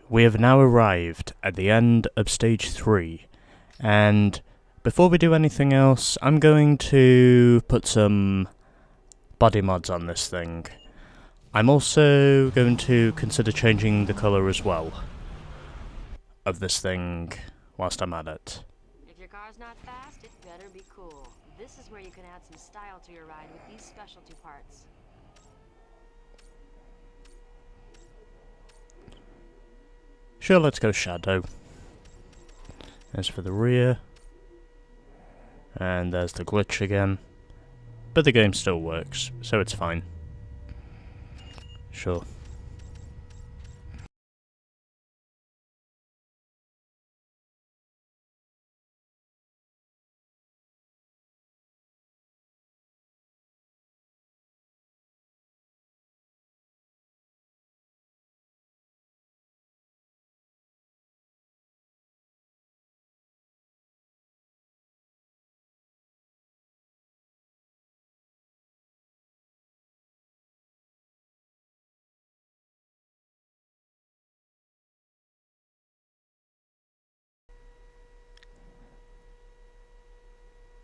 we have now arrived at the end of stage 3, and before we do anything else, I'm going to put some body mods on this thing. I'm also going to consider changing the colour as well of this thing whilst I'm at it. If your car's not fast, it better be cool. This is where you can add some style to your ride with these specialty parts. Sure, let's go Shadow. As for the rear, and there's the glitch again. But the game still works, so it's fine. Sure.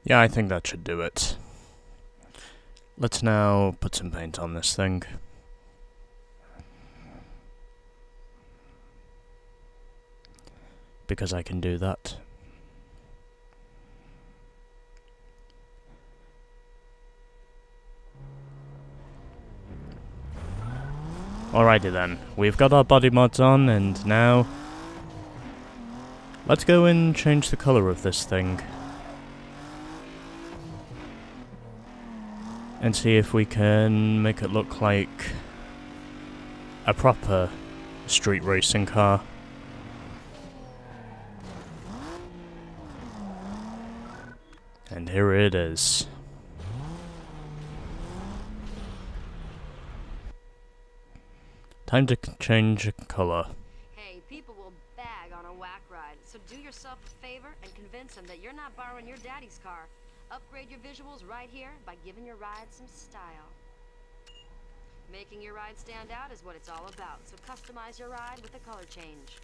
Yeah, I think that should do it. Let's now put some paint on this thing. Because I can do that. Alrighty then, we've got our body mods on, and now let's go and change the colour of this thing. And see if we can make it look like a proper street racing car. And here it is. Time to change colour. Hey, people will bag on a whack ride, so do yourself a favor and convince them that you're not borrowing your daddy's car. Upgrade your visuals right here by giving your ride some style. Making your ride stand out is what it's all about, so customize your ride with a color change.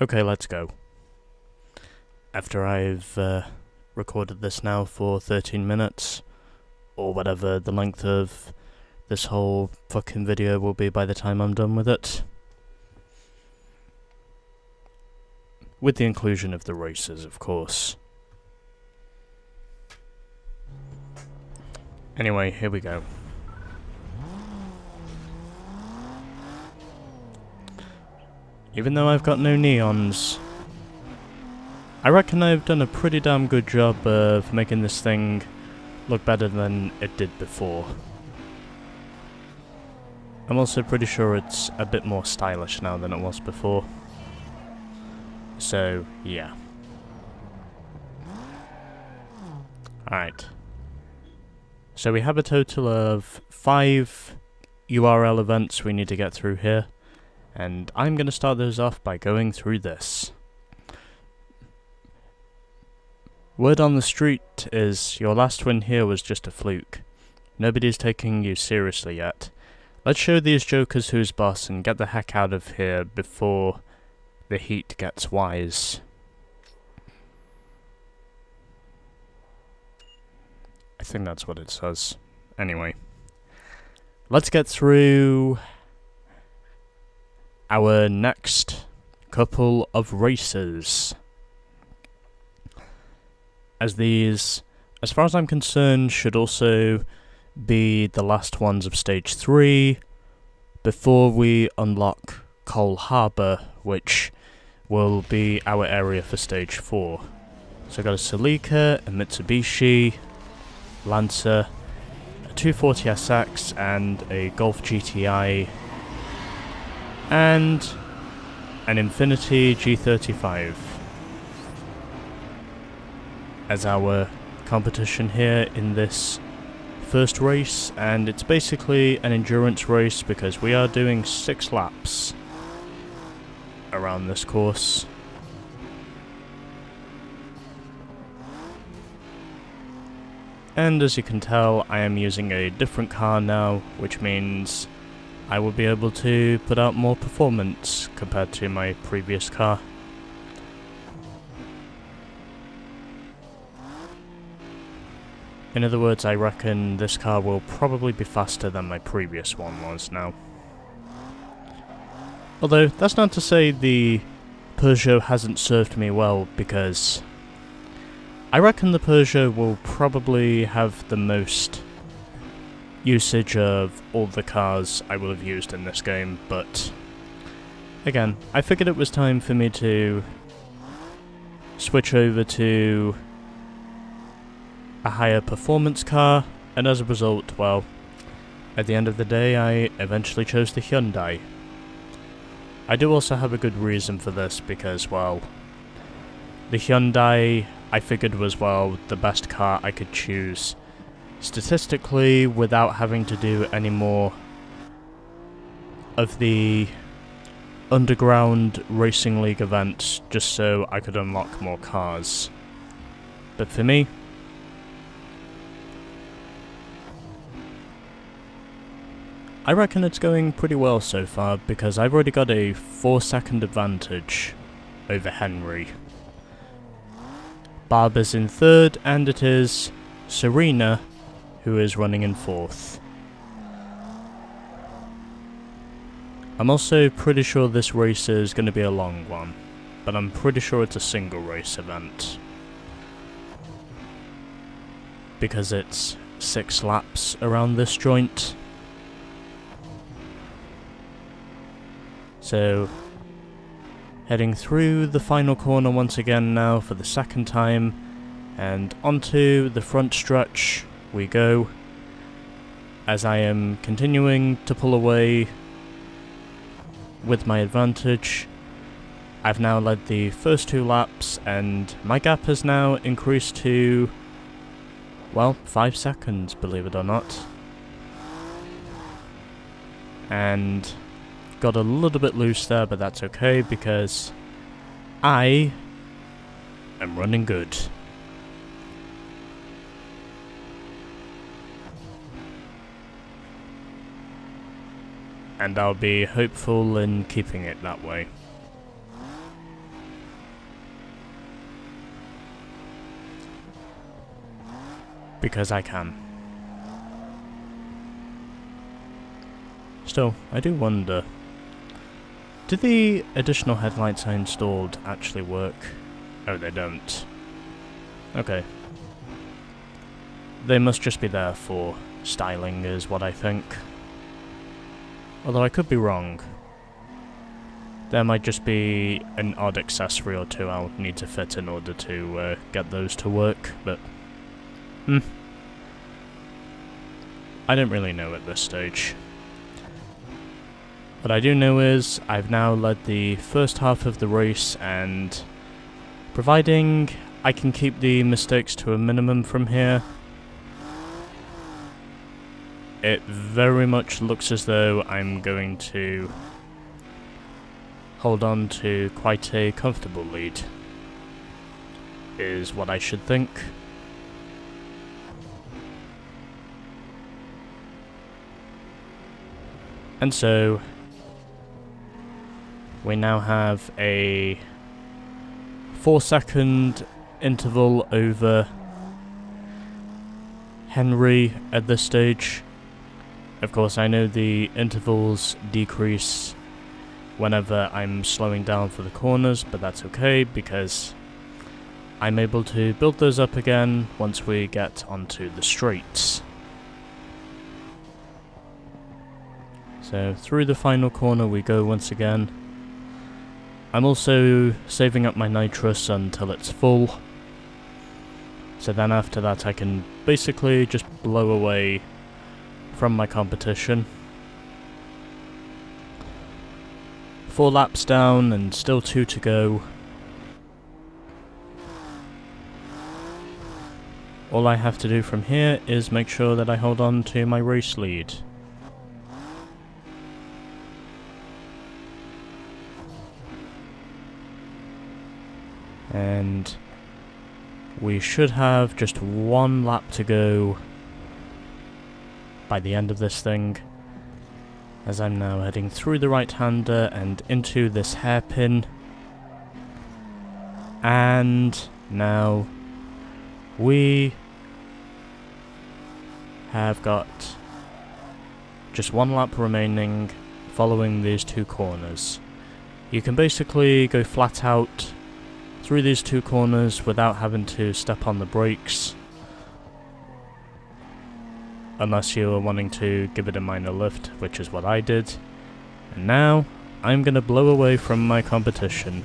Okay, let's go. After I've recorded this now for 13 minutes, or whatever the length of this whole fucking video will be by the time I'm done with it. with the inclusion of the races, of course. Anyway, here we go. Even though I've got no neons, I reckon I've done a pretty damn good job of making this thing look better than it did before. I'm also pretty sure it's a bit more stylish now than it was before. So, yeah. Alright. So we have a total of 5 URL events we need to get through here. And I'm going to start those off by going through this. Word on the street is your last win here was just a fluke. Nobody's taking you seriously yet. Let's show these jokers who's boss and get the heck out of here before the heat gets wise. I think that's what it says. Anyway. Let's get through our next couple of races. As these, as far as I'm concerned, should also be the last ones of Stage 3 before we unlock Cole Harbour, which will be our area for Stage 4. So I've got a Celica, a Mitsubishi Lancer, a 240SX and a Golf GTI, and an Infiniti G35 as our competition here in this first race, and it's basically an endurance race because we are doing 6 laps around this course. And as you can tell, I am using a different car now, which means I will be able to put out more performance compared to my previous car. In other words, I reckon this car will probably be faster than my previous one was now. Although, that's not to say the Peugeot hasn't served me well, because I reckon the Peugeot will probably have the most usage of all the cars I will have used in this game, but again, I figured it was time for me to switch over to a higher performance car, and as a result, well, at the end of the day, I eventually chose the Hyundai. I do also have a good reason for this because, well, the Hyundai I figured was, well, the best car I could choose statistically without having to do any more of the underground racing league events just so I could unlock more cars. But for me, I reckon it's going pretty well so far because I've already got a 4-second advantage over Henry. Barber's in 3rd, and it is Serena who is running in 4th. I'm also pretty sure this race is going to be a long one, but I'm pretty sure it's a single race event, because it's 6 laps around this joint. So, heading through the final corner once again now for the 2nd time, and onto the front stretch we go, as I am continuing to pull away with my advantage. I've now led the first 2 laps, and my gap has now increased to, well, 5 seconds, believe it or not. And got a little bit loose there, but that's okay because I am running good. And I'll be hopeful in keeping it that way. Because I can. Still, I do wonder, Do the additional headlights I installed actually work? Oh, they don't. Okay. They must just be there for styling, is what I think. Although I could be wrong. There might just be an odd accessory or two I'll need to fit in order to get those to work, but... I don't really know at this stage. What I do know is, I've now led the first half of the race, and providing I can keep the mistakes to a minimum from here, it very much looks as though I'm going to hold on to quite a comfortable lead, is what I should think. And so, we now have a 4-second interval over Henry at this stage. Of course, I know the intervals decrease whenever I'm slowing down for the corners, but that's okay because I'm able to build those up again once we get onto the straights. So through the final corner we go once again. I'm also saving up my nitrous until it's full, so then after that I can basically just blow away from my competition. 4 laps down and still 2 to go. All I have to do from here is make sure that I hold on to my race lead. And we should have just 1 lap to go by the end of this thing, as I'm now heading through the right-hander and into this hairpin. And now we have got just 1 lap remaining following these 2 corners. You can basically go flat out through these 2 corners without having to step on the brakes, unless you're wanting to give it a minor lift, which is what I did. And now I'm gonna blow away from my competition.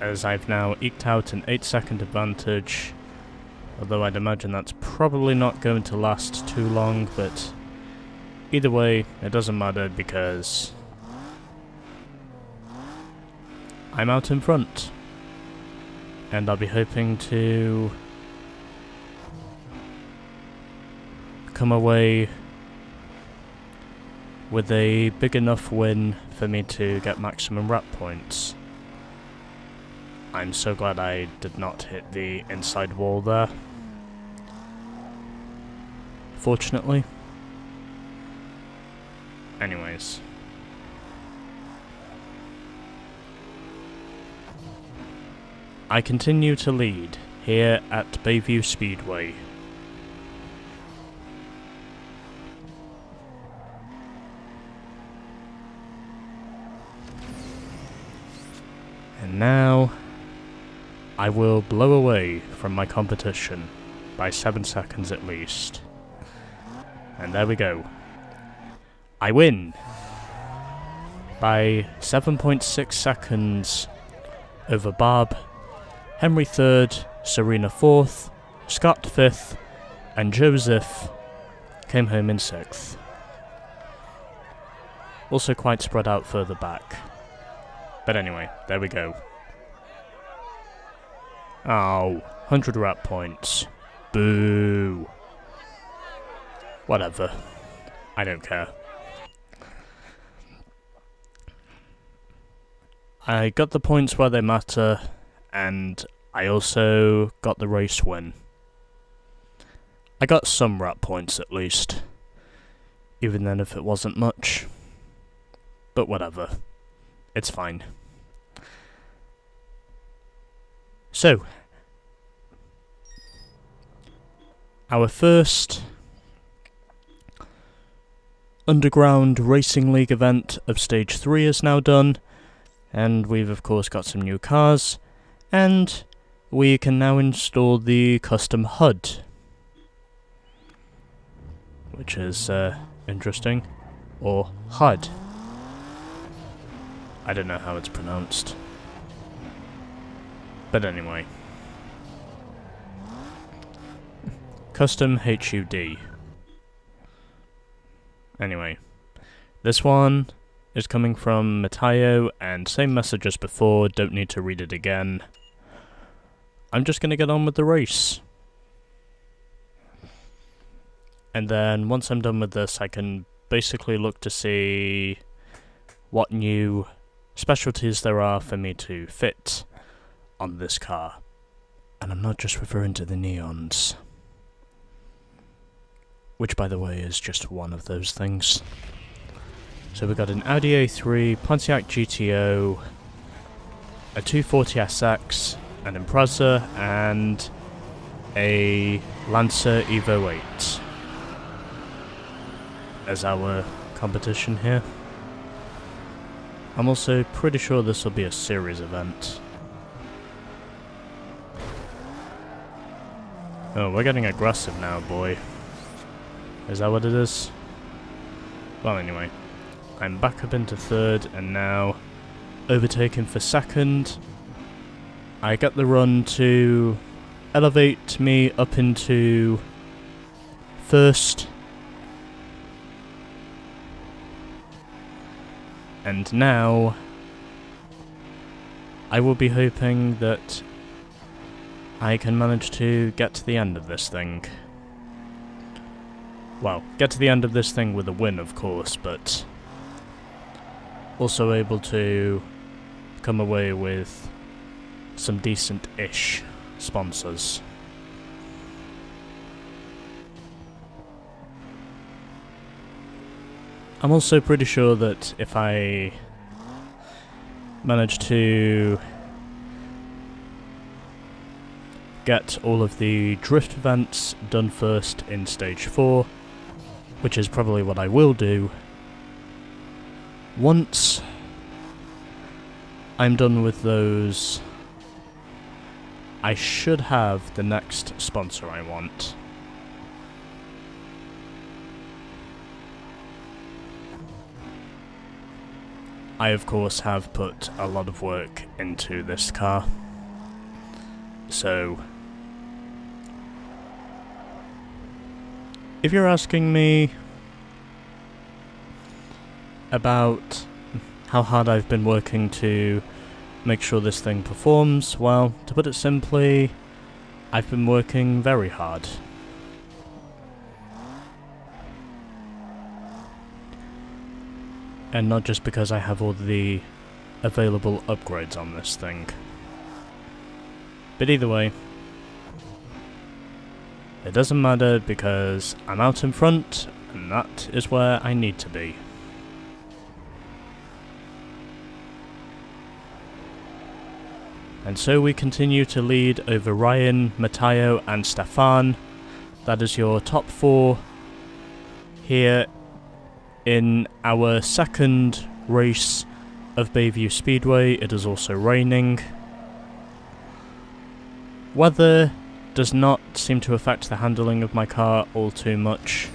As I've now eked out an 8-second advantage, although I'd imagine that's probably not going to last too long, but either way, it doesn't matter because I'm out in front. And I'll be hoping to come away with a big enough win for me to get maximum rep points. I'm so glad I did not hit the inside wall there, fortunately. Anyways. I continue to lead here at Bayview Speedway. And now I will blow away from my competition by 7 seconds at least. And there we go. I win by 7.6 seconds over Barb, Henry 3rd, Serena 4th, Scott 5th, and Joseph came home in 6th. Also quite spread out further back. But anyway, there we go. Oh, 100 rep points. Boo. Whatever. I don't care. I got the points where they matter, and I also got the race win. I got some rep points at least, even then if it wasn't much. But whatever, it's fine. So, our first Underground Racing League event of Stage 3 is now done, and we've of course got some new cars, and we can now install the custom HUD, which is interesting, or HUD. I don't know how it's pronounced. But anyway. Custom HUD. Anyway. This one is coming from Matayo, and same message as before, don't need to read it again. I'm just gonna get on with the race. And then once I'm done with this, I can basically look to see what new specialties there are for me to fit on this car. And I'm not just referring to the neons, which by the way is just one of those things. So we've got an Audi A3, Pontiac GTO, a 240SX, an Impreza, and a Lancer Evo 8 as our competition here. I'm also pretty sure this will be a series event. Oh, we're getting aggressive now, boy. Is that what it is? Well, anyway. I'm back up into third, and now overtaking for second. I get the run to elevate me up into first. And now, I will be hoping that I can manage to get to the end of this thing. Well, get to the end of this thing with a win, of course, but also able to come away with some decent-ish sponsors. I'm also pretty sure that if I manage to get all of the drift events done first in Stage 4, which is probably what I will do, once I'm done with those, I should have the next sponsor I want. I of course have put a lot of work into this car, so if you're asking me about how hard I've been working to make sure this thing performs, well, to put it simply, I've been working very hard. And not just because I have all the available upgrades on this thing. But either way, it doesn't matter because I'm out in front, and that is where I need to be. And so we continue to lead over Ryan, Matayo, and Stefan. That is your top 4 here in our second race of Bayview Speedway. It is also raining. Weather does not seem to affect the handling of my car all too much.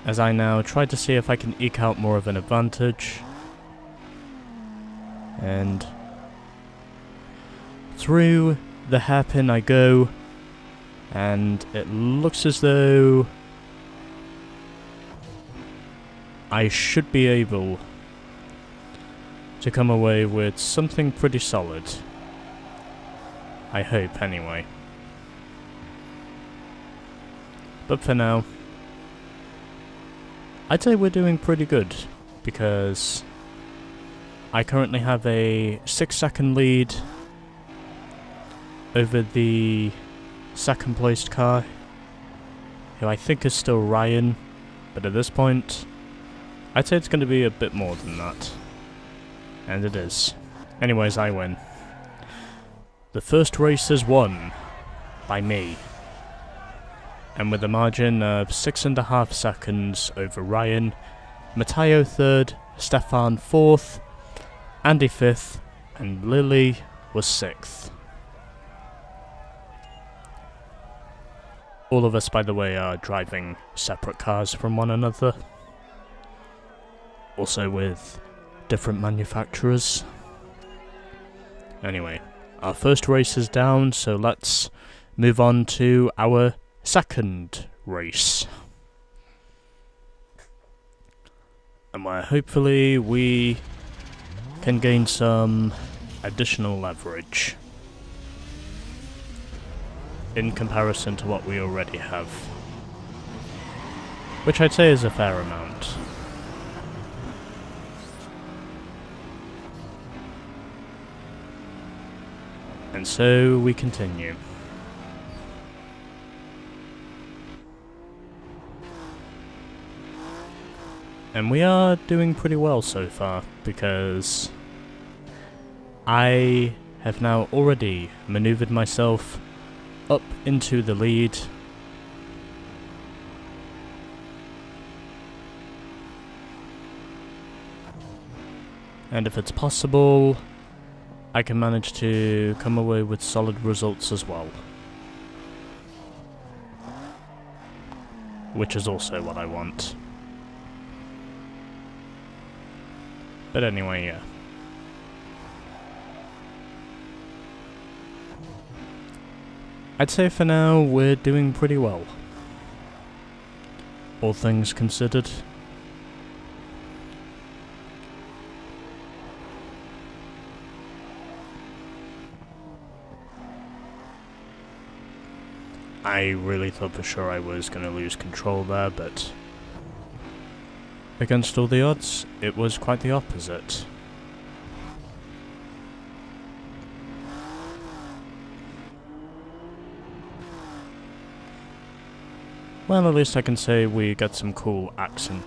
As I now try to see if I can eke out more of an advantage. And through the hairpin I go, and it looks as though I should be able to come away with something pretty solid. I hope, anyway. But for now, I'd say we're doing pretty good, because I currently have a 6-second lead over the second placed car, who I think is still Ryan, but at this point, I'd say it's going to be a bit more than that. And it is. Anyways, I win. The first race is won by me. and with a margin of 6.5 seconds over Ryan, Matteo 3rd, Stefan 4th, Andy 5th, and Lily was 6th. All of us, by the way, are driving separate cars from one another. Also with different manufacturers. Anyway, our first race is down, so let's move on to our second race. And where hopefully we can gain some additional leverage in comparison to what we already have. Which I'd say is a fair amount. And so we continue. And we are doing pretty well so far, because I have now already maneuvered myself up into the lead. And if it's possible, I can manage to come away with solid results as well. Which is also what I want. But anyway, yeah. I'd say for now we're doing pretty well. All things considered. I really thought for sure I was going to lose control there, but against all the odds, it was quite the opposite. Well, at least I can say we got some cool action.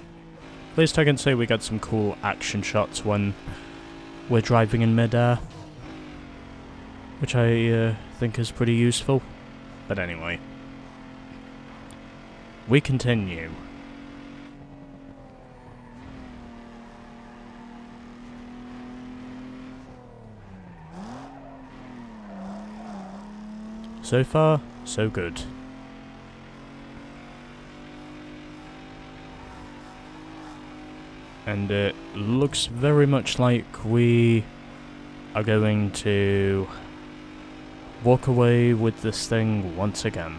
At least I can say we got some cool action shots when we're driving in mid-air, which I think is pretty useful. But anyway, we continue. So far, so good. And it looks very much like we are going to walk away with this thing once again.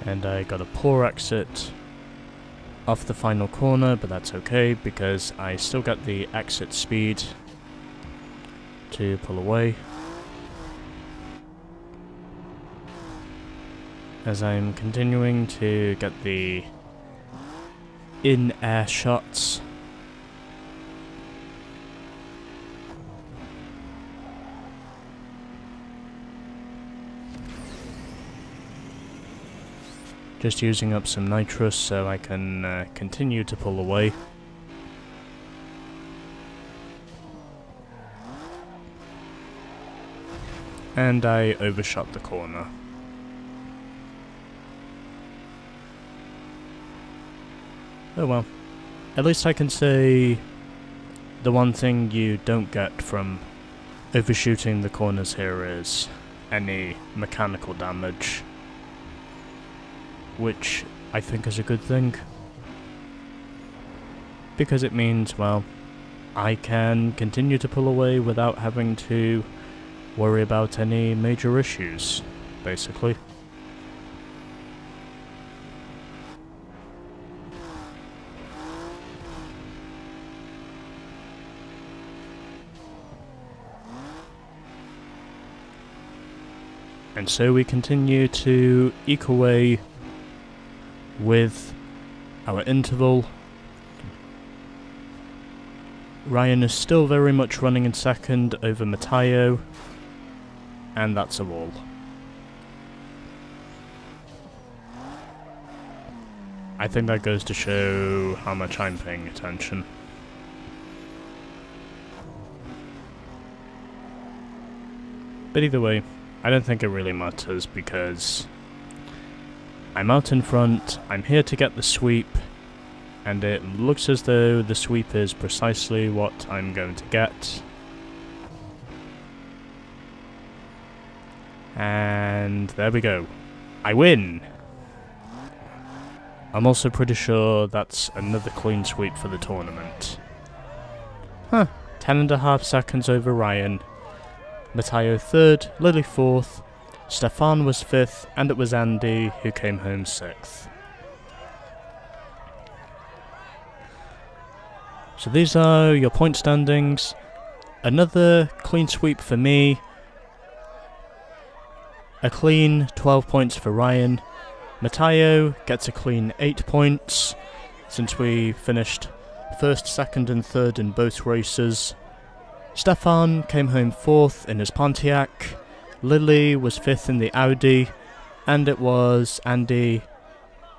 And I got a poor exit off the final corner, but that's okay because I still got the exit speed to pull away. As I'm continuing to get the in-air shots. Just using up some nitrous so I can continue to pull away. And I overshot the corner. Oh well, at least I can say the one thing you don't get from overshooting the corners here is any mechanical damage, which I think is a good thing, because it means, well, I can continue to pull away without having to worry about any major issues, basically. And so we continue to eke away with our interval. Ryan is still very much running in second over Matteo, and that's a wall. I think that goes to show how much I'm paying attention. But either way, I don't think it really matters because I'm out in front, I'm here to get the sweep, and it looks as though the sweep is precisely what I'm going to get. And there we go. I win! I'm also pretty sure that's another clean sweep for the tournament. Huh. 10.5 seconds over Ryan. Matteo 3rd, Lily 4th, Stefan was 5th, and it was Andy who came home 6th. So these are your point standings. Another clean sweep for me. A clean 12 points for Ryan. Matteo gets a clean 8 points, since we finished 1st, 2nd and 3rd in both races. Stefan came home 4th in his Pontiac. Lily was 5th in the Audi. And it was Andy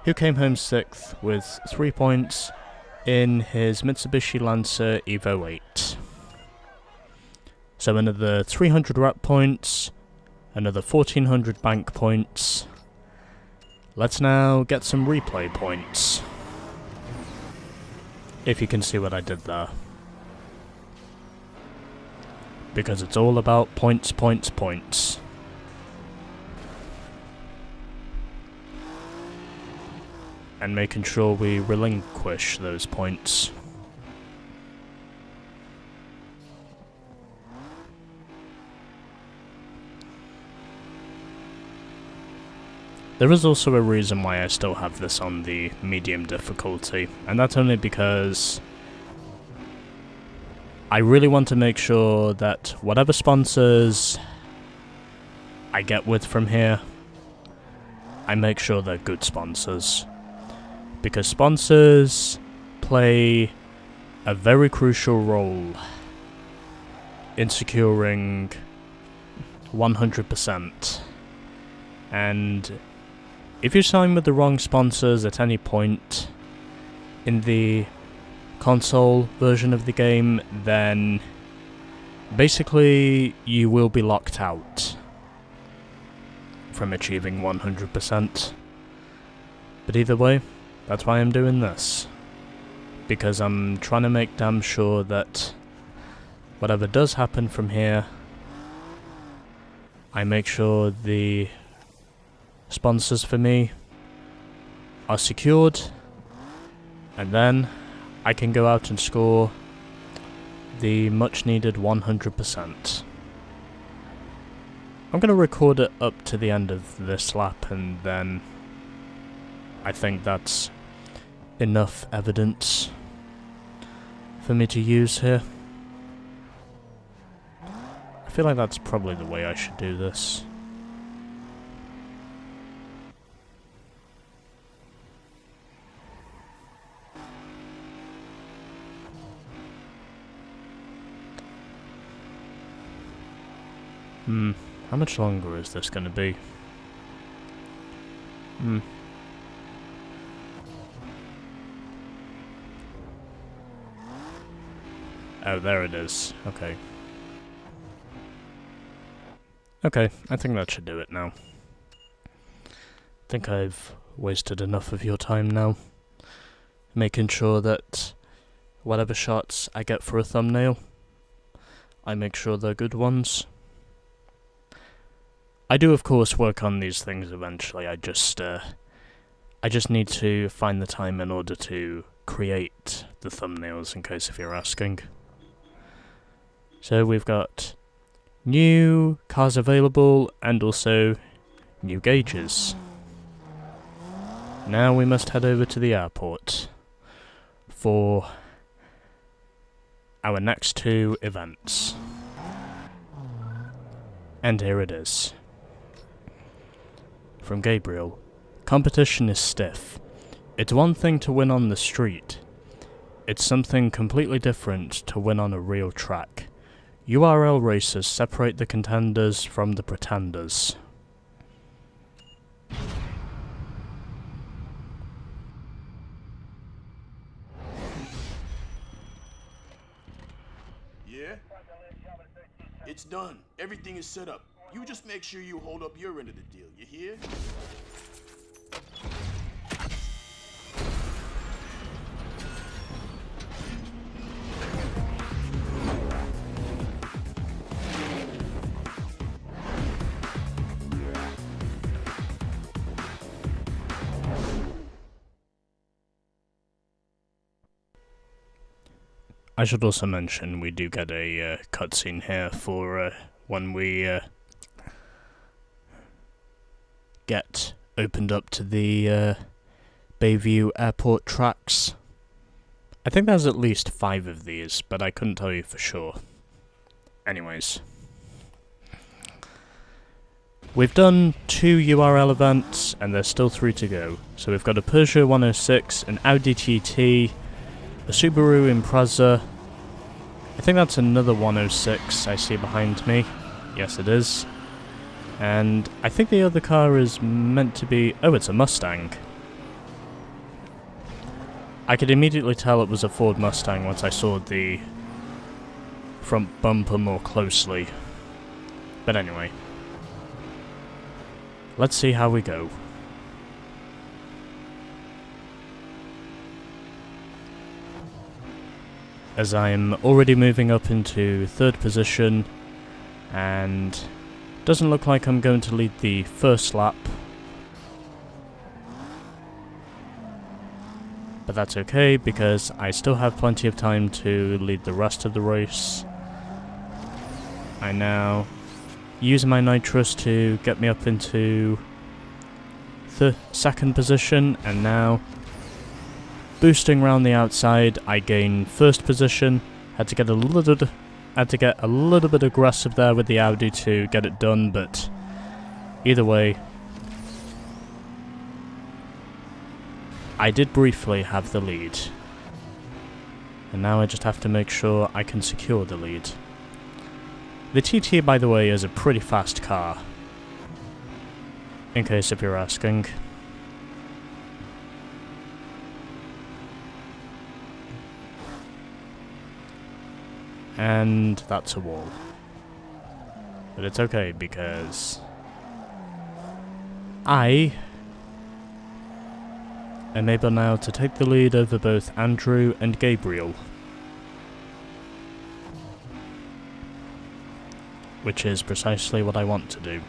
who came home 6th with 3 points in his Mitsubishi Lancer Evo 8. So another 300 rep points, another 1400 bank points. Let's now get some replay points. If you can see what I did there. Because it's all about points, points, points. And making sure we relinquish those points. There is also a reason why I still have this on the medium difficulty, and that's only because I really want to make sure that whatever sponsors I get with from here, I make sure they're good sponsors. Because sponsors play a very crucial role in securing 100%. And if you sign with the wrong sponsors at any point in the console version of the game, then basically you will be locked out from achieving 100%. But either way, that's why I'm doing this. Because I'm trying to make damn sure that whatever does happen from here, I make sure the sponsors for me are secured, and then I can go out and score the much needed 100%. I'm going to record it up to the end of this lap, and then I think that's enough evidence for me to use here. I feel like that's probably the way I should do this. How much longer is this going to be? Oh, there it is. Okay. Okay, I think that should do it now. I think I've wasted enough of your time now. Making sure that whatever shots I get for a thumbnail, I make sure they're good ones. I do, of course, work on these things eventually. I just need to find the time in order to create the thumbnails, in case if you're asking. So we've got new cars available, and also new gauges. Now we must head over to the airport for our next 2 events. And here it is. From Gabriel. Competition is stiff. It's one thing to win on the street. It's something completely different to win on a real track. URL races separate the contenders from the pretenders. Yeah? It's done. Everything is set up. You just make sure you hold up your end of the deal, you hear? I should also mention we do get a cutscene here for when we get opened up to the Bayview Airport tracks. I think there's at least 5 of these, but I couldn't tell you for sure. Anyways. We've done 2 URL events, and there's still 3 to go. So we've got a Peugeot 106, an Audi TT, a Subaru Impreza. I think that's another 106 I see behind me. Yes, it is. And I think the other car is meant to be... oh, it's a Mustang. I could immediately tell it was a Ford Mustang once I saw the front bumper more closely. But anyway. Let's see how we go. As I'm already moving up into 3rd position, and doesn't look like I'm going to lead the first lap. But that's okay, because I still have plenty of time to lead the rest of the race. I now use my nitrous to get me up into the 2nd position, and now boosting around the outside, I gain 1st position. Had to get a little bit aggressive there with the Audi to get it done, but either way, I did briefly have the lead. And now I just have to make sure I can secure the lead. The TT, by the way, is a pretty fast car. In case if you're asking. And that's a wall. But it's okay, because I am able now to take the lead over both Andrew and Gabriel. Which is precisely what I want to do.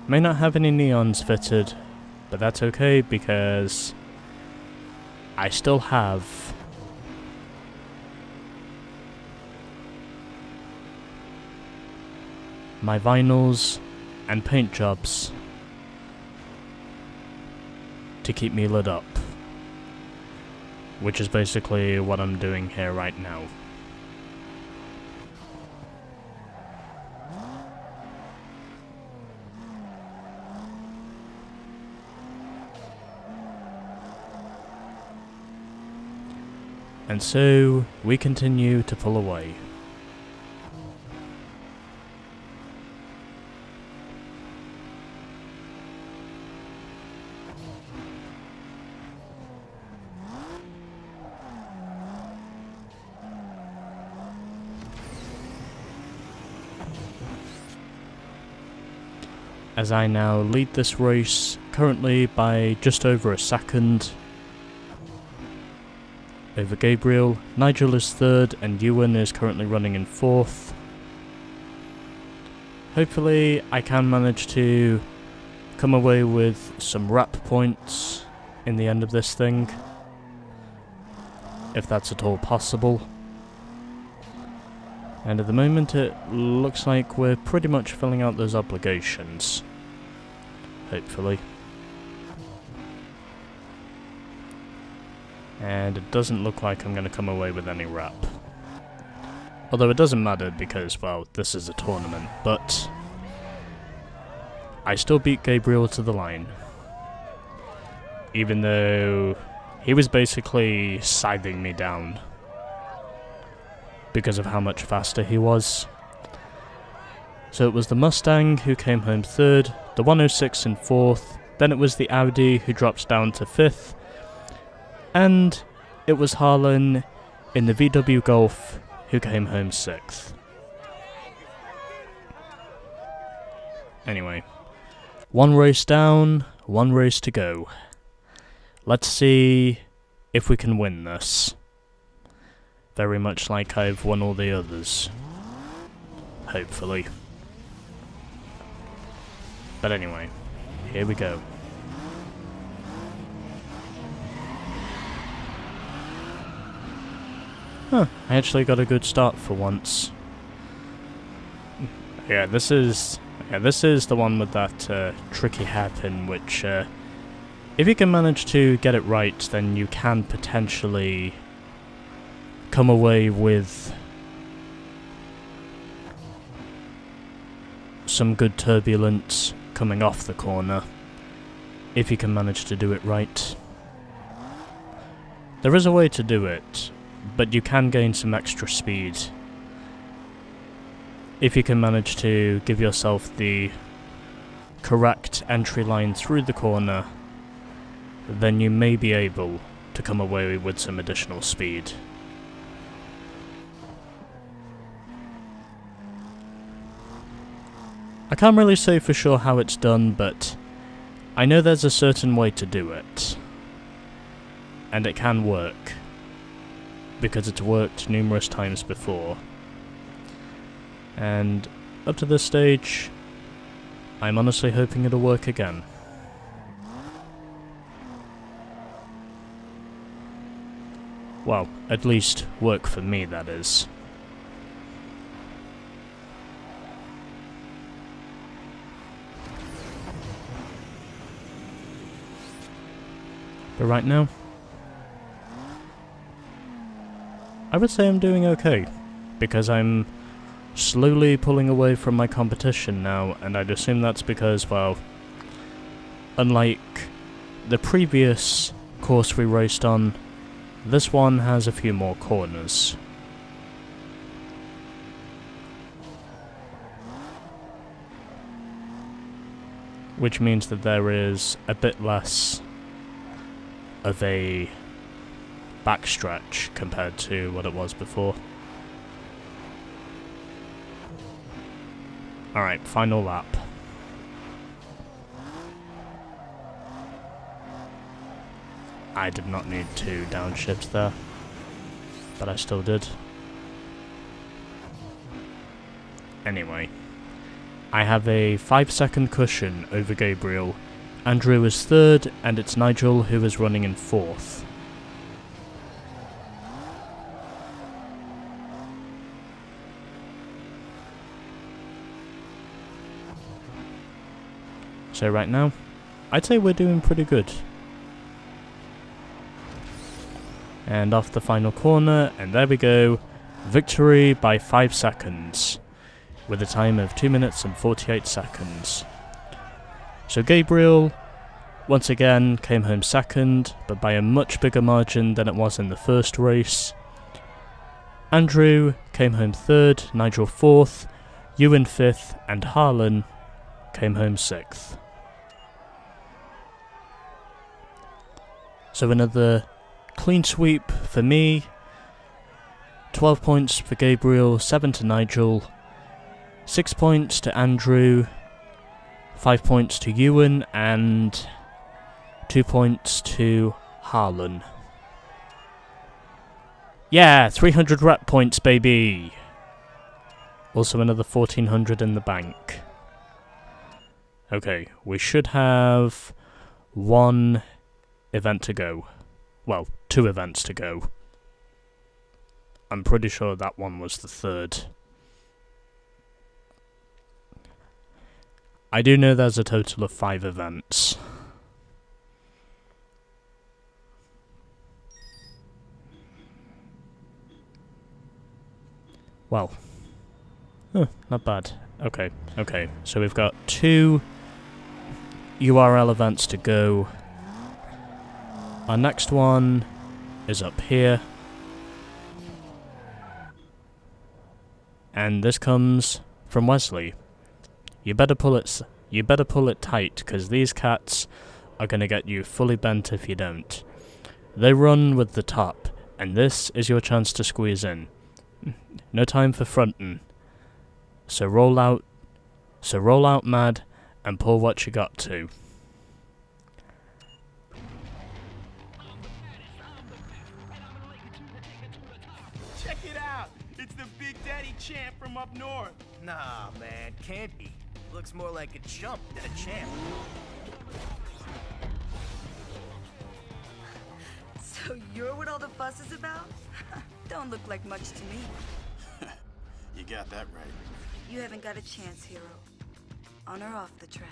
May not have any neons fitted, but that's okay, because I still have my vinyls and paint jobs to keep me lit up, which is basically what I'm doing here right now. And so, we continue to pull away. As I now lead this race, currently by just over a second over Gabriel. Nigel is 3rd and Ewan is currently running in 4th. Hopefully I can manage to come away with some wrap points in the end of this thing, if that's at all possible. And at the moment it looks like we're pretty much filling out those obligations. Hopefully. And it doesn't look like I'm going to come away with any wrap. Although it doesn't matter because, well, this is a tournament, but I still beat Gabriel to the line. Even though he was basically scything me down because of how much faster he was. So it was the Mustang who came home 3rd, the 106 in 4th, then it was the Audi who drops down to 5th, and it was Harlan in the VW Golf who came home 6th. Anyway, one race down, one race to go. Let's see if we can win this. Very much like I've won all the others. Hopefully. But anyway, here we go. Huh, I actually got a good start for once. Yeah, this is the one with that tricky hairpin, which if you can manage to get it right, then you can potentially come away with some good turbulence coming off the corner, if you can manage to do it right. There is a way to do it, but you can gain some extra speed if you can manage to give yourself the correct entry line through the corner. Then you may be able to come away with some additional speed. I can't really say for sure how it's done, but I know there's a certain way to do it. And it can work, because it's worked numerous times before. And up to this stage, I'm honestly hoping it'll work again. Well, at least work for me, that is. But right now, I would say I'm doing okay, because I'm slowly pulling away from my competition now, and I'd assume that's because, well, unlike the previous course we raced on, this one has a few more corners. Which means that there is a bit less of a backstretch compared to what it was before. Alright, final lap. I did not need to downshift there, but I still did. Anyway, I have a 5-second cushion over Gabriel. Andrew is 3rd, and it's Nigel who is running in 4th. So right now, I'd say we're doing pretty good. And off the final corner, and there we go. Victory by 5 seconds, with a time of 2 minutes and 48 seconds. So Gabriel, once again, came home 2nd, but by a much bigger margin than it was in the first race. Andrew came home 3rd, Nigel 4th, Ewan 5th, and Harlan came home 6th. So another clean sweep for me. 12 points for Gabriel, 7 to Nigel, 6 points to Andrew, 5 points to Ewan, and 2 points to Harlan. Yeah, 300 rep points, baby! Also another 1400 in the bank. Okay, we should have one event to go. Well, 2 events to go. I'm pretty sure that one was the 3rd. I do know there's a total of 5 events. Well, not bad. Okay, so we've got 2 URL events to go. Our next one is up here. And this comes from Wesley. You better pull it tight, because these cats are going to get you fully bent if you don't. They run with the top, And this is your chance to squeeze in. No time for frontin'. So roll out mad and pull what you got to. Check it out! It's the Big Daddy champ from up north. Nah, man, can't be. Looks more like a chump than a champ. So you're what all the fuss is about? Don't look like much to me. You got that right. You haven't got a chance, hero. On or off the track.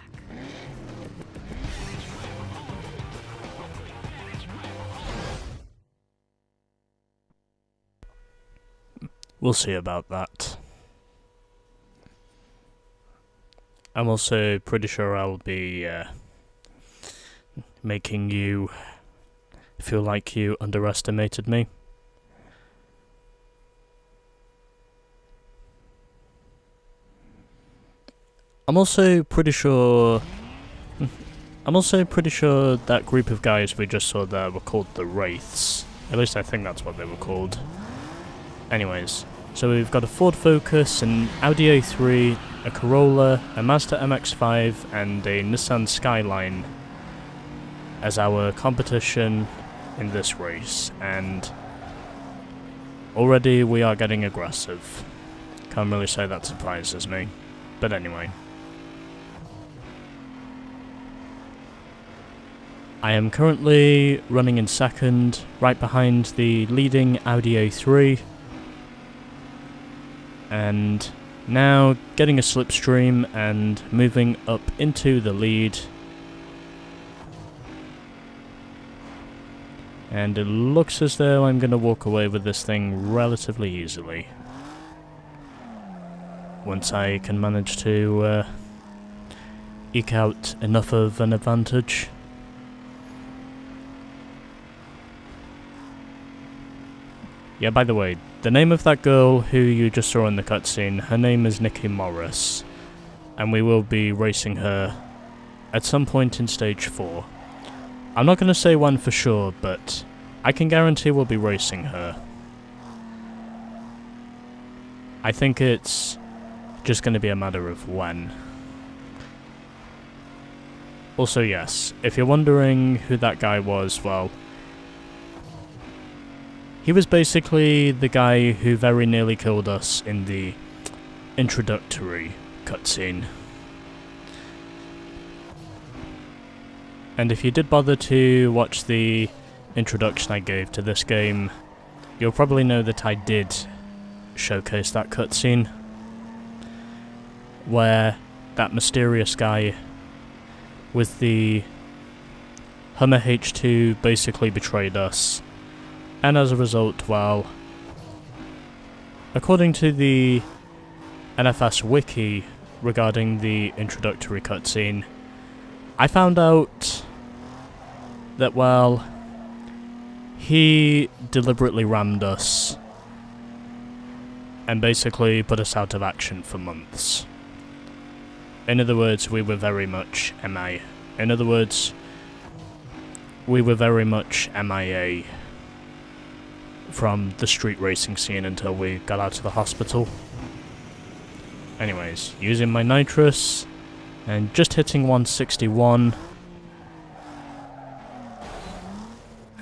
We'll see about that. I'm also pretty sure I'll be making you feel like you underestimated me. I'm also pretty sure that group of guys we just saw there were called the Wraiths. At least I think that's what they were called. Anyways, so we've got a Ford Focus, an Audi A3, a Corolla, a Mazda MX-5, and a Nissan Skyline as our competition in this race, and already we are getting aggressive. Can't really say that surprises me, but anyway. I am currently running in second, right behind the leading Audi A3, and now getting a slipstream and moving up into the lead. And it looks as though I'm going to walk away with this thing relatively easily. Once I can manage to eke out enough of an advantage. Yeah, by the way, the name of that girl who you just saw in the cutscene, her name is Nikki Morris, and we will be racing her at some point in Stage 4. I'm not going to say when for sure, but I can guarantee we'll be racing her. I think it's just going to be a matter of when. Also, yes, if you're wondering who that guy was, well, he was basically the guy who very nearly killed us in the introductory cutscene. And if you did bother to watch the introduction I gave to this game, you'll probably know that I did showcase that cutscene, where that mysterious guy with the Hummer H2 basically betrayed us. And as a result, well, according to the NFS wiki regarding the introductory cutscene, I found out that, well, he deliberately rammed us and basically put us out of action for months. In other words, we were very much MIA. In other words, we were very much MIA from the street racing scene until we got out of the hospital. Anyways, using my nitrous and just hitting 161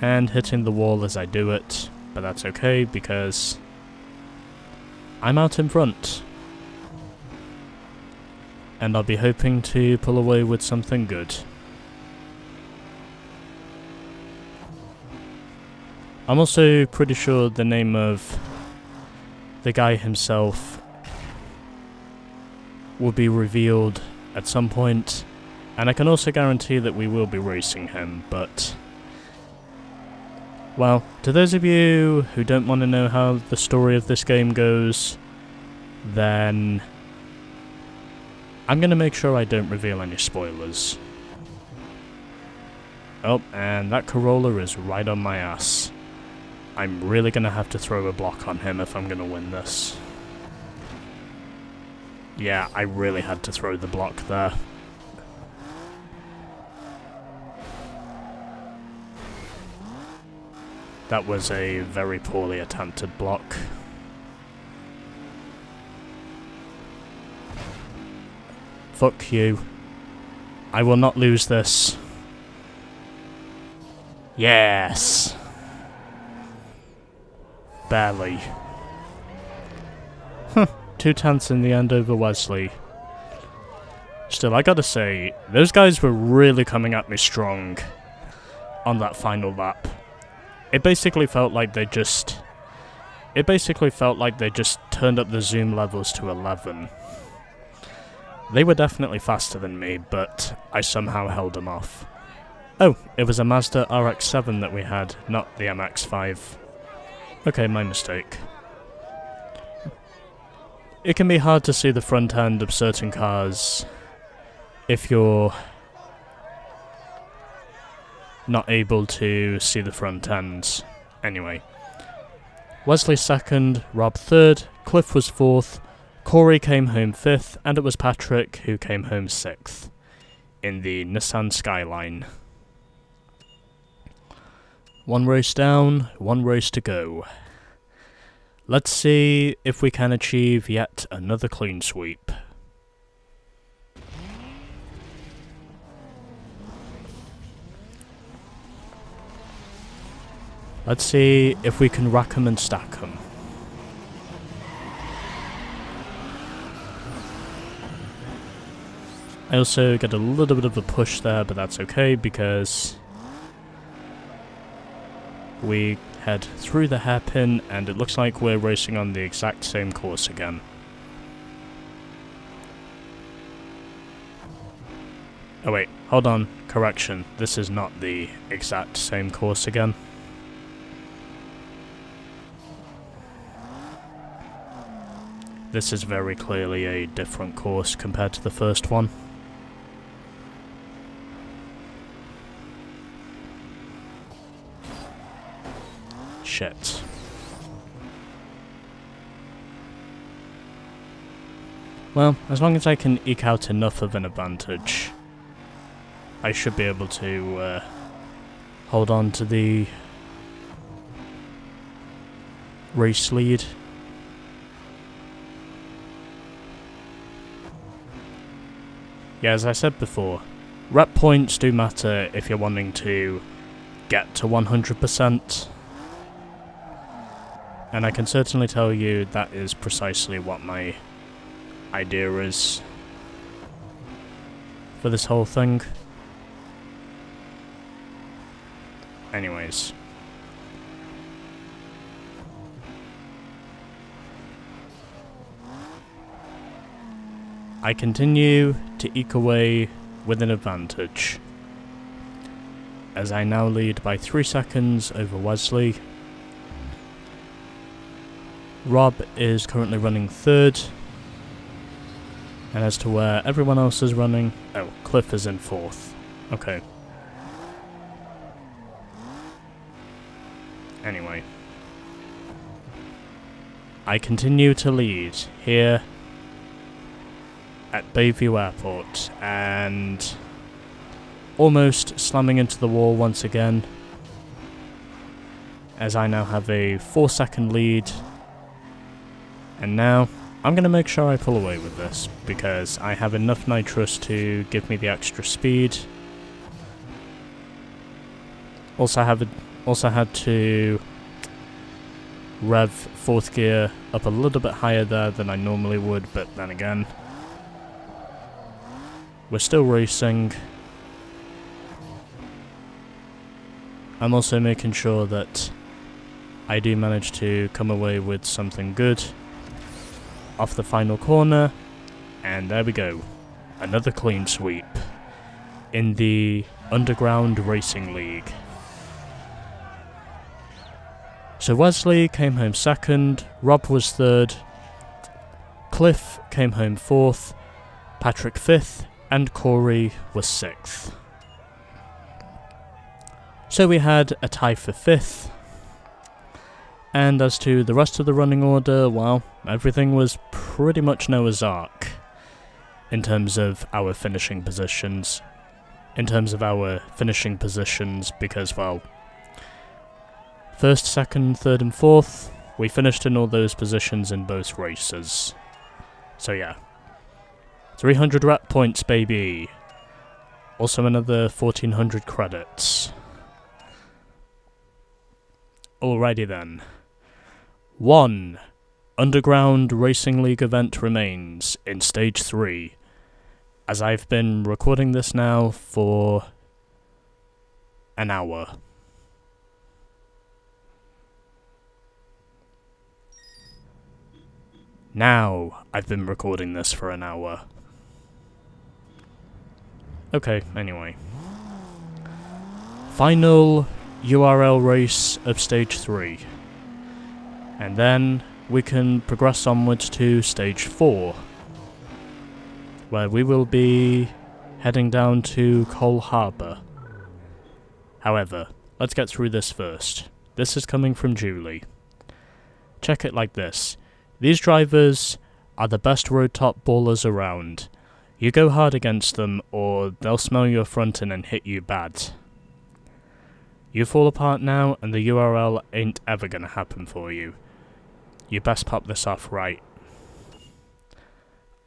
and hitting the wall as I do it, but that's okay because I'm out in front and I'll be hoping to pull away with something good. I'm also pretty sure the name of the guy himself will be revealed at some point, and I can also guarantee that we will be racing him, but well, to those of you who don't want to know how the story of this game goes, then I'm going to make sure I don't reveal any spoilers. Oh, and that Corolla is right on my ass. I'm really going to have to throw a block on him if I'm going to win this. Yeah, I really had to throw the block there. That was a very poorly attempted block. Fuck you. I will not lose this. Yes! Barely. Huh. 2/10 in the end over Wesley. Still, I gotta say, those guys were really coming at me strong on that final lap. It basically felt like they just turned up the zoom levels to 11. They were definitely faster than me, but I somehow held them off. Oh, it was a Mazda RX-7 that we had, not the MX-5. Okay, my mistake. It can be hard to see the front end of certain cars if you're not able to see the front ends. Anyway. Wesley second, Rob third, Cliff was fourth, Corey came home fifth, and it was Patrick who came home sixth in the Nissan Skyline. One race down, one race to go. Let's see if we can achieve yet another clean sweep. Let's see if we can rack 'em and stack 'em. I also get a little bit of a push there, but that's okay because we head through the hairpin and it looks like we're racing on the exact same course again. Oh wait, hold on, correction, this is not the exact same course again. This is very clearly a different course compared to the first one. Shit. Well, as long as I can eke out enough of an advantage, I should be able to hold on to the race lead. Yeah, as I said before, rep points do matter if you're wanting to get to 100%. And I can certainly tell you that is precisely what my idea is for this whole thing. Anyways. I continue to eke away with an advantage, as I now lead by 3 seconds over Wesley. Rob is currently running third, and as to where everyone else is running, oh, Cliff is in fourth. Okay. Anyway. I continue to lead here at Bayview Airport, and almost slamming into the wall once again, as I now have a 4-second lead. And now, I'm going to make sure I pull away with this, because I have enough nitrous to give me the extra speed. Also had to rev 4th gear up a little bit higher there than I normally would, but then again, we're still racing. I'm also making sure that I do manage to come away with something good off the final corner, and there we go. Another clean sweep in the Underground Racing League. So Wesley came home second, Rob was third, Cliff came home fourth, Patrick fifth, and Corey was sixth. So we had a tie for fifth. And as to the rest of the running order, well, everything was pretty much Noah's Ark in terms of our finishing positions. Because, well, First, second, third and fourth, we finished in all those positions in both races. So yeah. 300 rep points, baby. Also another 1400 credits. Alrighty then. 1 Underground Racing League event remains in Stage 3. As I've been recording this now for an hour. Now I've been recording this for an hour. Okay, anyway. Final URL race of Stage 3. And then we can progress onwards to Stage 4. Where we will be heading down to Cole Harbour. However, let's get through this first. This is coming from Julie. Check it like this. These drivers are the best road top ballers around. You go hard against them, or they'll smell your front end and hit you bad. You fall apart now, and the URL ain't ever gonna happen for you. You best pop this off right.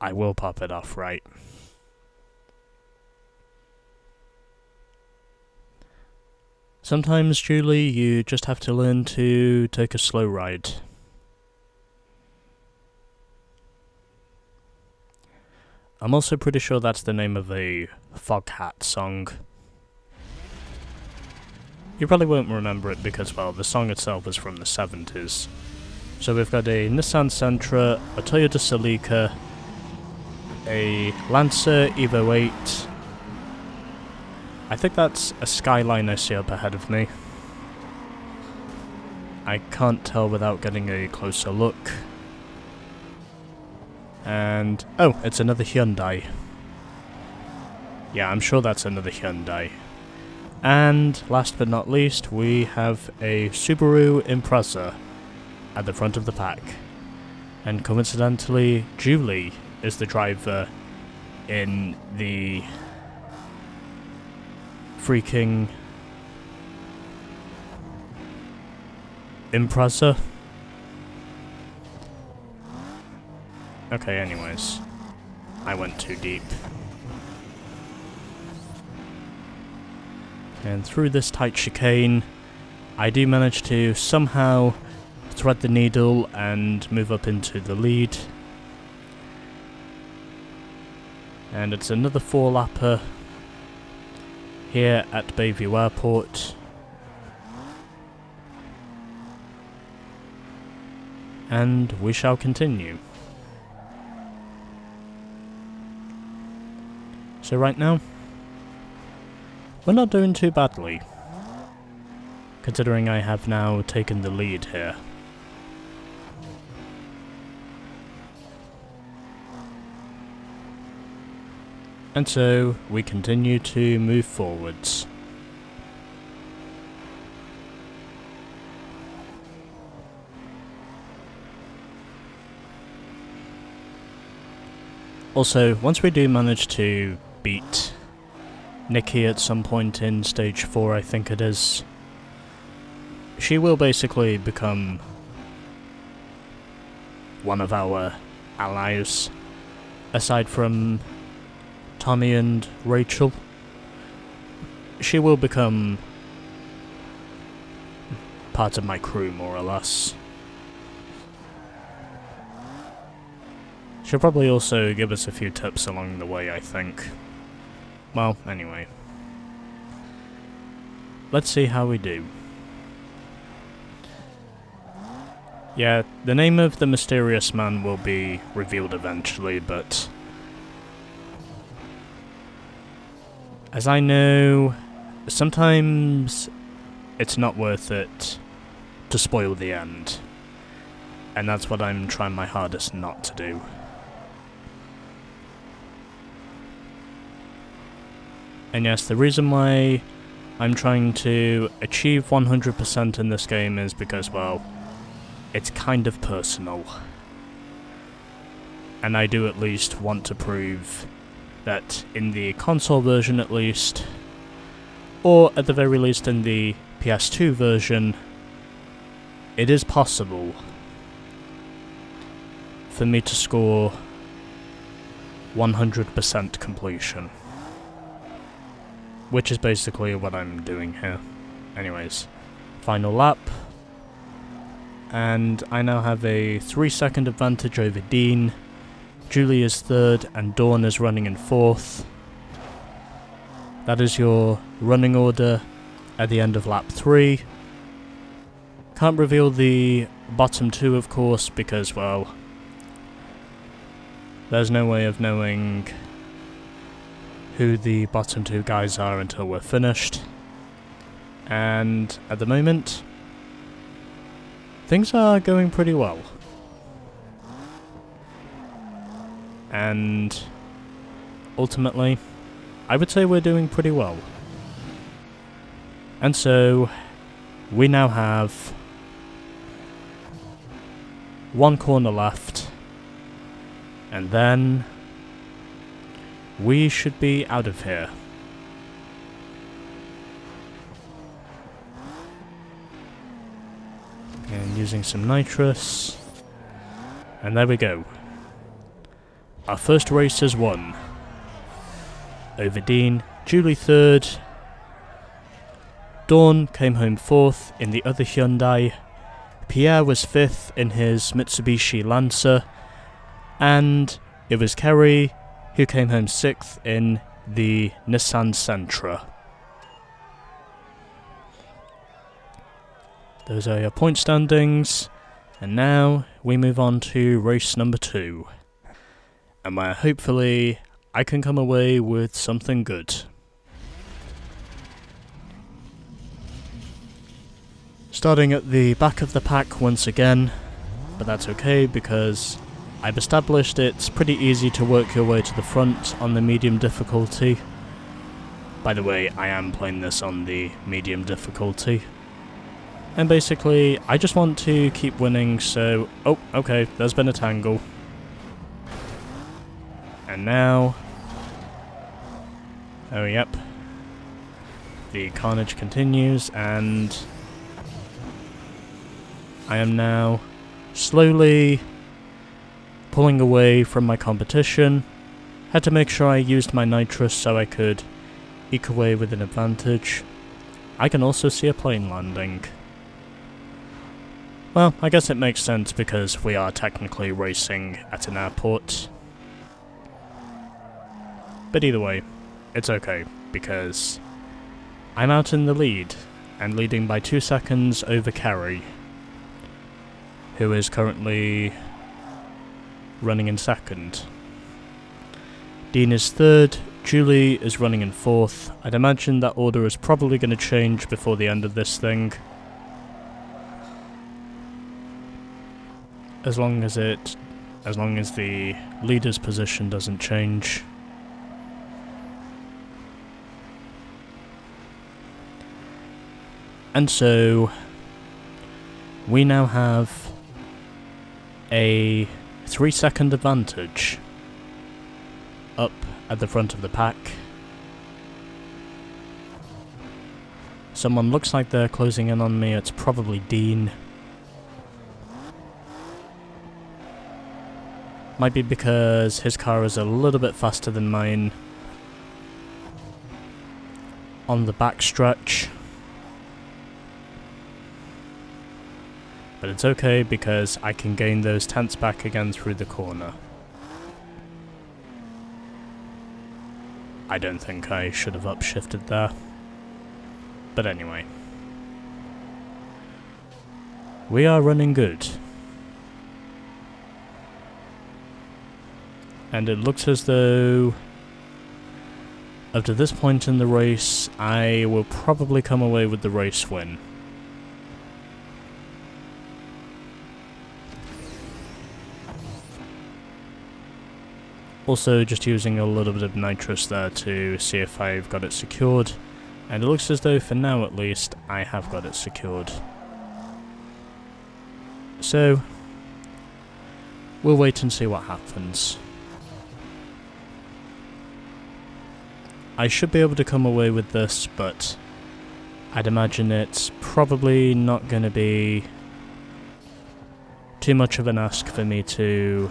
I will pop it off right. Sometimes, Julie, you just have to learn to take a slow ride. I'm also pretty sure that's the name of a Foghat song. You probably won't remember it because, well, the song itself is from the 70s. So we've got a Nissan Sentra, a Toyota Celica, a Lancer Evo 8. I think that's a Skyline I see up ahead of me. I can't tell without getting a closer look. And, oh, it's another Hyundai. Yeah, I'm sure that's another Hyundai. And, last but not least, we have a Subaru Impreza at the front of the pack. And coincidentally, Julie is the driver in the freaking Impreza. Okay, anyways. I went too deep. And through this tight chicane, I do manage to somehow thread the needle and move up into the lead. And it's another 4-lapper here at Bayview Airport. And we shall continue. So right now, we're not doing too badly, considering I have now taken the lead here. And so, we continue to move forwards. Also, once we do manage to beat Nikki at some point in Stage 4, I think it is, she will basically become one of our allies, aside from Tommy and Rachel. She will become part of my crew, more or less. She'll probably also give us a few tips along the way, I think. Well, anyway. Let's see how we do. Yeah, the name of the mysterious man will be revealed eventually, but as I know, sometimes it's not worth it to spoil the end. And that's what I'm trying my hardest not to do. And yes, the reason why I'm trying to achieve 100% in this game is because, well, it's kind of personal. And I do at least want to prove that in the console version at least, or at the very least in the PS2 version, it is possible for me to score 100% completion. Which is basically what I'm doing here. Anyways, final lap. And I now have a 3-second advantage over Dean. Julie is third and Dawn is running in fourth. That is your running order at the end of lap 3. Can't reveal the bottom 2 of course because, well, there's no way of knowing who the bottom 2 guys are until we're finished. And at the moment, things are going pretty well. And ultimately, I would say we're doing pretty well. And so, we now have 1 corner left, and then we should be out of here. And using some nitrous, and there we go. Our first race is won. Over Dean, Julie third. Dawn came home fourth in the other Hyundai. Pierre was fifth in his Mitsubishi Lancer. And it was Kerry who came home sixth in the Nissan Sentra. Those are your point standings. And now we move on to race number 2. And where hopefully I can come away with something good. Starting at the back of the pack once again, but that's okay because I've established it's pretty easy to work your way to the front on the medium difficulty. By the way, I am playing this on the medium difficulty. And basically, I just want to keep winning, so... Oh, okay, there's been a tangle. And now... Oh, yep. The carnage continues, and... I am now slowly pulling away from my competition. Had to make sure I used my nitrous so I could eke away with an advantage. I can also see a plane landing. Well, I guess it makes sense because we are technically racing at an airport. But either way, it's okay, because I'm out in the lead, and leading by 2 seconds over Carrie, who is currently running in second. Dean is third, Julie is running in fourth. I'd imagine that order is probably going to change before the end of this thing. As long as the leader's position doesn't change. And so, we now have a 3-second advantage up at the front of the pack. Someone looks like they're closing in on me, it's probably Dean. Might be because his car is a little bit faster than mine on the back stretch. But it's okay because I can gain those tenths back again through the corner. I don't think I should have upshifted there. But anyway. We are running good. And it looks as though, up to this point in the race, I will probably come away with the race win. Also just using a little bit of nitrous there to see if I've got it secured. And it looks as though, for now at least, I have got it secured. So, we'll wait and see what happens. I should be able to come away with this, but I'd imagine it's probably not going to be too much of an ask for me to...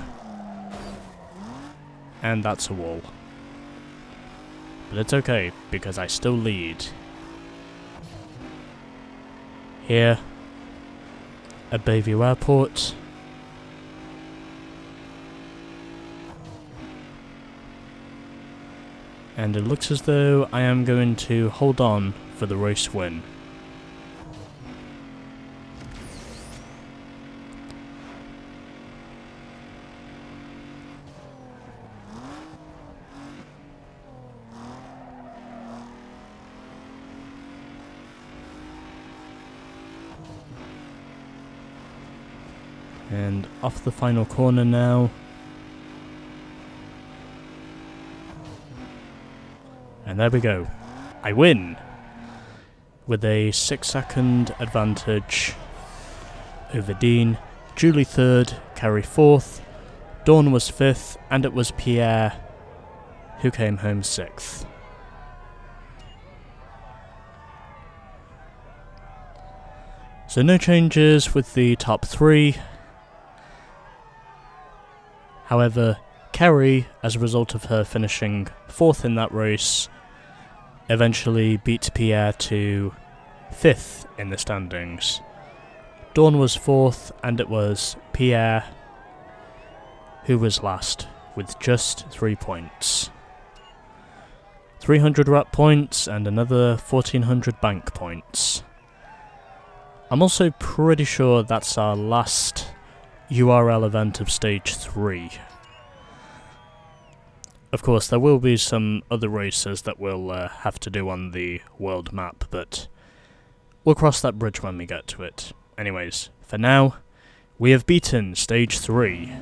And that's a wall. But it's okay, because I still lead. Here, at Bayview Airport. And it looks as though I am going to hold on for the race win. And off the final corner now. And there we go. I win! With a 6-second advantage over Dean. Julie 3rd, Carrie 4th, Dawn was 5th, and it was Pierre who came home 6th. So no changes with the top 3. However, Kerry, as a result of her finishing 4th in that race, eventually beat Pierre to 5th in the standings. Dawn was 4th, and it was Pierre who was last, with just 3 points. 300 rep points and another 1400 bank points. I'm also pretty sure that's our last URL event of Stage 3. Of course, there will be some other races that we'll have to do on the world map, but we'll cross that bridge when we get to it. Anyways, for now, we have beaten Stage 3,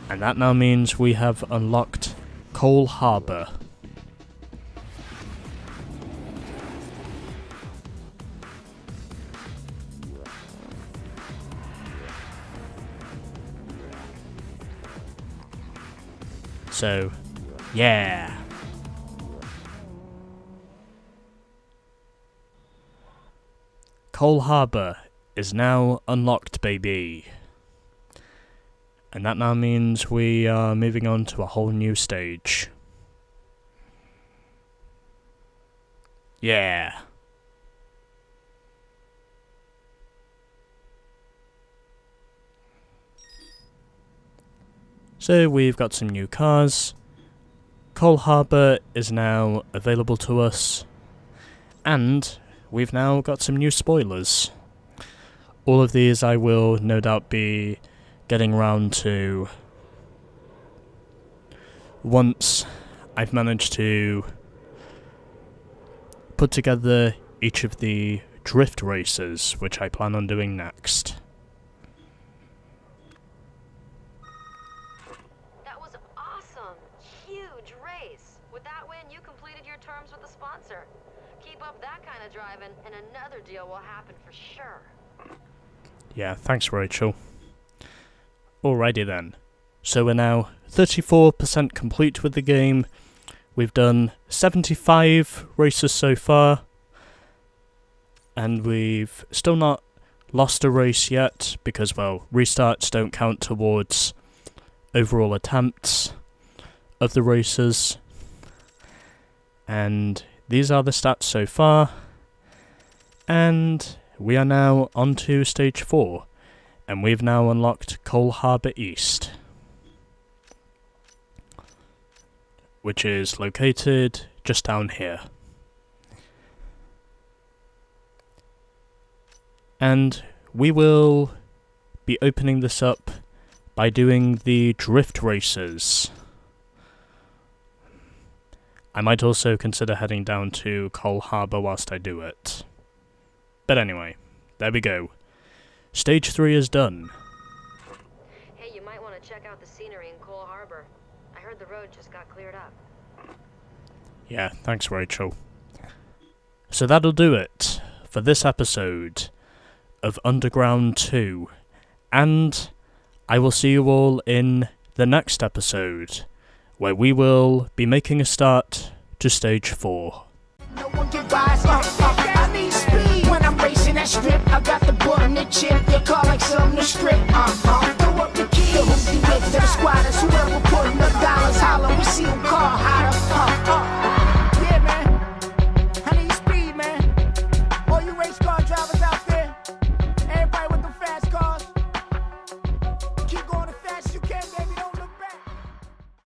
and that now means we have unlocked Cole Harbour. So, yeah. Cole Harbour is now unlocked, baby. And that now means we are moving on to a whole new stage. Yeah. So we've got some new cars. Cole Harbour is now available to us. And we've now got some new spoilers. All of these I will no doubt be getting round to once I've managed to put together each of the drift races, which I plan on doing next. That was awesome! Huge race! With that win, you completed your terms with the sponsor. Keep up that kind of driving, and another deal will happen for sure. Yeah, thanks, Rachel. Alrighty then. So we're now 34% complete with the game. We've done 75 races so far. And we've still not lost a race yet, because, well, restarts don't count towards overall attempts of the races. And these are the stats so far. And we are now on to Stage 4. And we've now unlocked Cole Harbour East, which is located just down here. And we will be opening this up by doing the drift races. I might also consider heading down to Cole Harbour whilst I do it. But anyway, there we go. Stage 3 is done. Hey, you might want to check out the scenery in Cole Harbour. I heard the road just got cleared up. Yeah, thanks, Rachel. So that'll do it for this episode of Underground 2. And I will see you all in the next episode, where we will be making a start to Stage 4. No one can buy